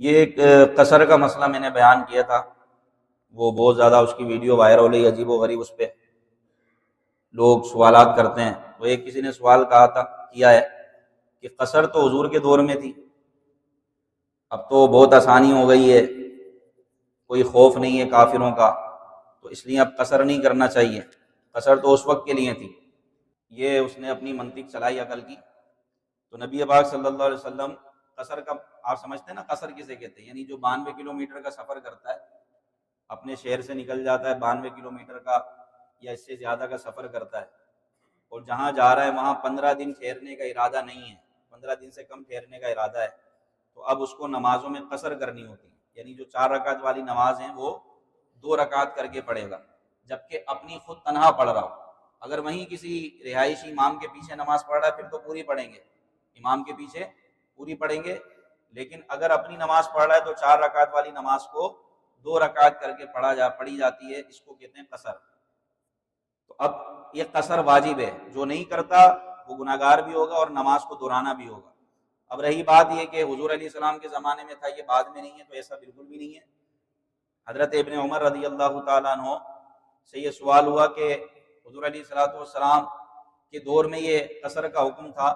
یہ ایک قصر کا مسئلہ میں نے بیان کیا تھا، وہ بہت زیادہ اس کی ویڈیو وائرل ہو رہی ہے، عجیب و غریب اس پہ لوگ سوالات کرتے ہیں۔ تو ایک کسی نے سوال کیا ہے کہ قصر تو حضور کے دور میں تھی، اب تو بہت آسانی ہو گئی ہے، کوئی خوف نہیں ہے کافروں کا، تو اس لیے اب قصر نہیں کرنا چاہیے، قصر تو اس وقت کے لیے تھی۔ یہ اس نے اپنی منطق چلائی عقل کی۔ تو نبی پاک صلی اللہ علیہ وسلم قصر کا، آپ سمجھتے ہیں نا قصر کسے کہتے ہیں، یعنی جو 92 کلومیٹر کا سفر کرتا ہے، اپنے شہر سے نکل جاتا ہے 92 کلومیٹر کا یا اس سے زیادہ کا سفر کرتا ہے، اور جہاں جا رہا ہے وہاں 15 دن ٹھہرنے کا ارادہ نہیں ہے، 15 دن سے کم ٹھہرنے کا ارادہ ہے، تو اب اس کو نمازوں میں قصر کرنی ہوتی ہے، یعنی جو 4 رکعت والی نماز ہیں وہ 2 رکعت کر کے پڑھے گا، جبکہ اپنی خود تنہا پڑھ رہا ہو۔ اگر وہیں کسی رہائشی امام کے پیچھے نماز پڑھ رہا ہے پھر تو پوری پڑھیں گے، امام کے پیچھے پوری پڑھیں گے، لیکن اگر اپنی نماز پڑھ رہا ہے تو 4 رکعت والی نماز کو 2 رکعت کر کے پڑھی جاتی ہے، اس کو کہتے ہیں قصر۔ تو اب یہ قصر واجب ہے، جو نہیں کرتا وہ گناہگار بھی ہوگا اور نماز کو دہرانا بھی ہوگا۔ اب رہی بات یہ کہ حضور علیہ السلام کے زمانے میں تھا، یہ بعد میں نہیں ہے، تو ایسا بالکل بھی نہیں ہے۔ حضرت ابن عمر رضی اللہ تعالیٰ عنہ سے یہ سوال ہوا کہ حضور علیہ السلام کے دور میں یہ قصر کا حکم تھا،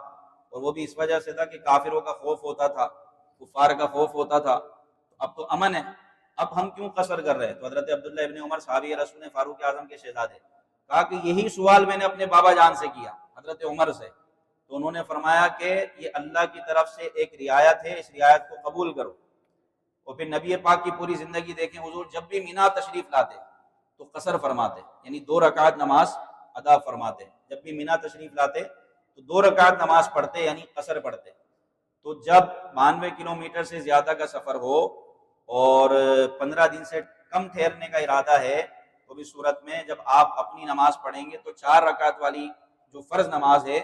اور وہ بھی اس وجہ سے تھا کہ کافروں کا خوف ہوتا تھا، کفار کا خوف ہوتا تھا، اب تو امن ہے، اب ہم کیوں قصر کر رہے ہیں؟ تو حضرت عبداللہ ابن عمر صحابی رسول نے فاروق اعظم کے شہزادے کہا کہ یہی سوال میں نے اپنے بابا جان سے کیا، حضرت عمر سے، تو انہوں نے فرمایا کہ یہ اللہ کی طرف سے ایک رعایت ہے، اس رعایت کو قبول کرو۔ اور پھر نبی پاک کی پوری زندگی دیکھیں، حضور جب بھی مینا تشریف لاتے تو قصر فرماتے، یعنی 2 رکعت نماز ادا فرماتے، جب بھی مینا تشریف لاتے تو 2 رکعت نماز پڑھتے، یعنی قصر پڑھتے۔ تو جب 92 کلومیٹر سے زیادہ کا سفر ہو اور 15 دن سے کم ٹھہرنے کا ارادہ ہے، تو بھی صورت میں جب آپ اپنی نماز پڑھیں گے تو 4 رکعت والی جو فرض نماز ہے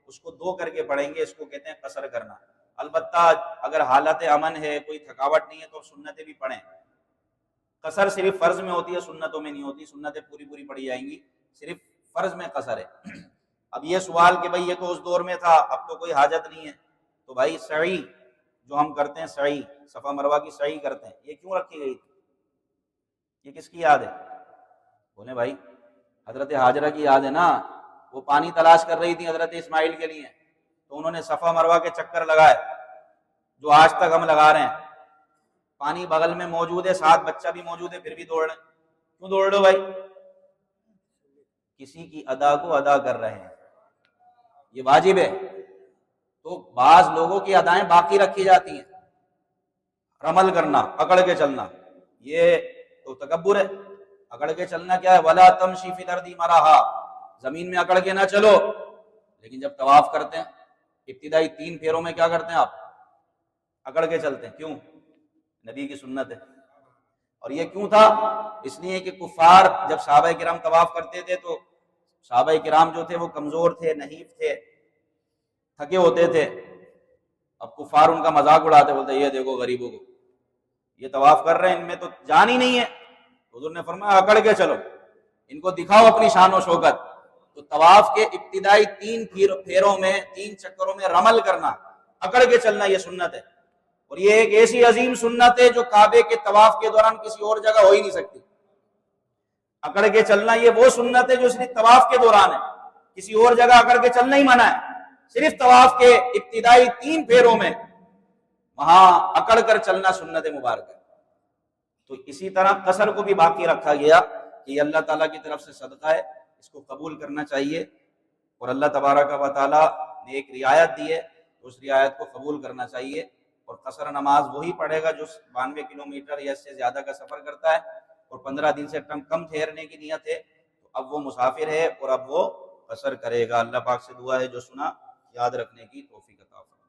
اس کو 2 کر کے پڑھیں گے، اس کو کہتے ہیں قصر کرنا۔ البتہ اگر حالت امن ہے، کوئی تھکاوٹ نہیں ہے، تو سنتیں بھی پڑھیں۔ قصر صرف فرض میں ہوتی ہے، سنتوں میں نہیں ہوتی، سنتیں پوری پوری پڑھی جائیں گی، صرف فرض میں قصر ہے۔ اب یہ سوال کہ بھئی یہ تو اس دور میں تھا، اب تو کوئی حاجت نہیں ہے، تو بھائی سعی جو ہم کرتے ہیں، سعی صفا مروہ کی سعی کرتے ہیں، یہ کیوں رکھی گئی تھی؟ یہ کس کی یاد ہے؟ بولے بھائی حضرت ہاجرہ کی یاد ہے نا، وہ پانی تلاش کر رہی تھی حضرت اسماعیل کے لیے، تو انہوں نے صفا مروہ کے چکر لگائے جو آج تک ہم لگا رہے ہیں، پانی بغل میں موجود ہے، ساتھ بچہ بھی موجود ہے، پھر بھی دوڑ رہے ہیں۔ کیوں دوڑ رہے ہو بھائی؟ کسی کی ادا کو ادا کر رہے ہیں، یہ واجب ہے۔ تو بعض لوگوں کی ادائیں باقی رکھی جاتی ہیں، رمل کرنا، اکڑ کے چلنا، یہ تو تکبر ہے۔ اکڑ کے چلنا کیا ہے؟ وَلَا تَمْشِ فِي الْأَرْضِ مَرَحًا، زمین میں اکڑ کے نہ چلو۔ لیکن جب طواف کرتے ہیں ابتدائی 3 پھیروں میں کیا کرتے ہیں آپ؟ اکڑ کے چلتے ہیں، کیوں؟ نبی کی سنت ہے۔ اور یہ کیوں تھا؟ اس لیے کہ کفار جب صحابہ کرام طواف کرتے تھے تو صحابہ کرام جو تھے وہ کمزور تھے، نحیف تھے، تھکے ہوتے تھے، اب کفار ان کا مذاق اڑاتے، بولتے یہ دیکھو غریبوں کو، یہ طواف کر رہے ہیں، ان میں تو جان ہی نہیں ہے۔ حضور نے فرمایا اکڑ کے چلو، ان کو دکھاؤ اپنی شان و شوکت۔ تو طواف کے ابتدائی 3 پھیروں میں، 3 چکروں میں رمل کرنا، اکڑ کے چلنا، یہ سنت ہے۔ اور یہ ایک ایسی عظیم سنت ہے جو کعبے کے طواف کے دوران کسی اور جگہ ہو ہی نہیں سکتی۔ اکڑ کے چلنا یہ وہ سنت ہے جو صرف طواف کے دوران ہے، کسی اور جگہ اکڑ کے چلنا ہی منع ہے، صرف طواف کے ابتدائی 3 پھیروں میں وہاں اکڑ کر چلنا سنت مبارک ہے۔ تو اسی طرح قصر کو بھی باقی رکھا گیا کہ یہ اللہ تعالیٰ کی طرف سے صدقہ ہے، اس کو قبول کرنا چاہیے، اور اللہ تبارک و تعالیٰ نے ایک رعایت دی ہے تو اس رعایت کو قبول کرنا چاہیے۔ اور قصر نماز وہی پڑھے گا جو 92 کلومیٹر یا اس سے زیادہ کا سفر کرتا ہے اور 15 دن سے کم ٹھہرنے کی نیت ہے، تو اب وہ مسافر ہے اور اب وہ قصر کرے گا۔ اللہ پاک سے دعا ہے جو سنا یاد رکھنے کی توفیق عطا فرمائے۔